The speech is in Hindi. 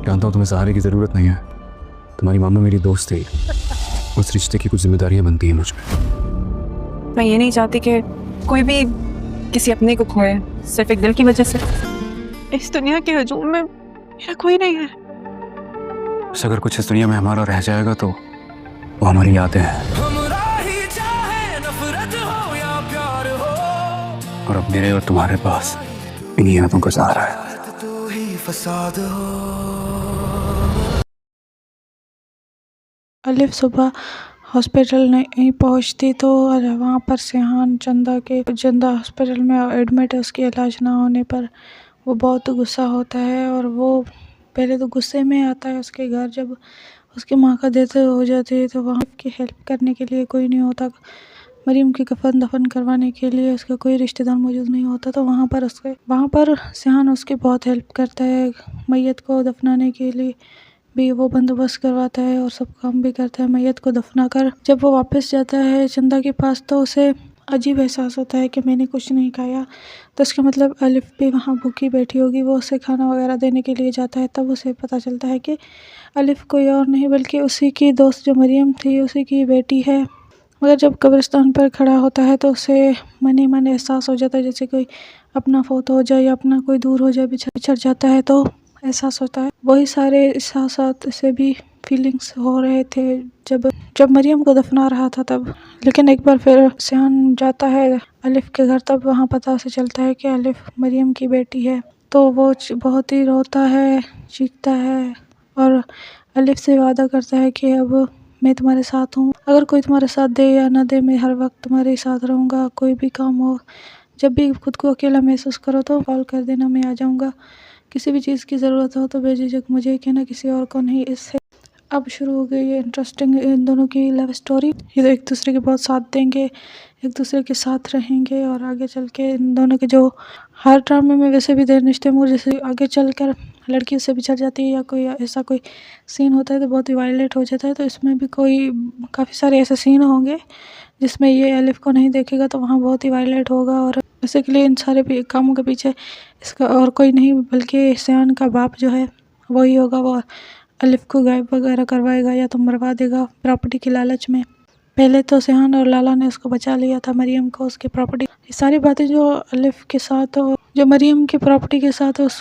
जानता हूँ तुम्हें सहारे की ज़रूरत नहीं है, तुम्हारी मामा मेरी दोस्त थी, उस रिश्ते की कुछ जिम्मेदारियाँ बनती हैं मुझ पर। मैं ये नहीं चाहती कि कोई भी किसी अपने को खोए सिर्फ एक दिल की वजह से। इस दुनिया के हजूम में मेरा कोई नहीं है। बस अगर कुछ इस दुनिया में हमारा रह जाएगा तो वो हमारी यादें हैं। और अब मेरे और तुम्हारे पास इन्हीं यादों का सहारा है। अलिफ सुबह हॉस्पिटल नहीं पहुंचती तो वहाँ पर सिहान चंदा हॉस्पिटल में एडमिट है। उसकी इलाज ना होने पर वो बहुत गुस्सा होता है और वो पहले तो गुस्से में आता है उसके घर। जब उसकी माँ का डेथ हो जाती है तो वहाँ की हेल्प करने के लिए कोई नहीं होता। मरीम की कफन दफन करवाने के लिए उसका कोई रिश्तेदार मौजूद नहीं होता, तो वहाँ पर सिहान उसकी बहुत हेल्प करता है। मैयत को दफनाने के लिए भी वो बंदोबस्त करवाता है और सब काम भी करता है। मैयत को दफना कर जब वो वापस जाता है चंदा के पास तो उसे अजीब एहसास होता है कि मैंने कुछ नहीं खाया, तो इसका मतलब अलिफ भी वहाँ भूखी बैठी होगी। वो उसे खाना वगैरह देने के लिए जाता है, तब उसे पता चलता है कि अलिफ कोई और नहीं बल्कि उसी की दोस्त जो मरियम थी उसी की बेटी है। मगर जब कब्रिस्तान पर खड़ा होता है तो उसे मन ही मन एहसास हो जाता है जैसे कोई अपना फौत हो जाए या अपना कोई दूर हो जाए, बिछड़ जाता है तो एहसास होता है। वही सारे एहसास से भी फीलिंग्स हो रहे थे जब मरियम को दफना रहा था तब। लेकिन एक बार फिर सिहान जाता है अलिफ के घर, तब वहाँ पता से चलता है कि अलिफ मरियम की बेटी है। तो वो बहुत ही रोता है, चीखता है और अलिफ से वादा करता है कि अब मैं तुम्हारे साथ हूँ, अगर कोई तुम्हारे साथ दे या ना दे मैं हर वक्त तुम्हारे साथ रहूँगा। कोई भी काम हो, जब भी खुद को अकेला महसूस करो तो कॉल कर देना, मैं आ जाऊँगा। किसी भी चीज़ की ज़रूरत हो तो बेझिझक मुझे कहना, किसी और को नहीं। इससे अब शुरू हो गई ये इंटरेस्टिंग इन दोनों की लव स्टोरी। ये तो एक दूसरे के बहुत साथ देंगे, एक दूसरे के साथ रहेंगे और आगे चल के इन दोनों के जो हर ड्रामे में वैसे भी रिश्ते में जैसे आगे चलकर लड़की उससे बिछड़ जाती है या कोई ऐसा कोई सीन होता है तो बहुत ही वायलेंट हो जाता है, तो इसमें भी काफ़ी सारे ऐसे सीन होंगे जिसमें ये अलिफ को नहीं देखेगा तो वहाँ बहुत ही वायलेंट होगा। और इसी के लिए इन सारे कामों के पीछे इसका और कोई नहीं बल्कि सिहान का बाप जो है वही होगा। वो अलिफ को गायब वगैरह करवाएगा या तो मरवा देगा प्रॉपर्टी के लालच में। पहले तो सिहान और लाला ने उसको बचा लिया था, मरियम को, उसकी प्रॉपर्टी। ये सारी बातें जो अलिफ के साथ और जो मरियम की प्रॉपर्टी के साथ उस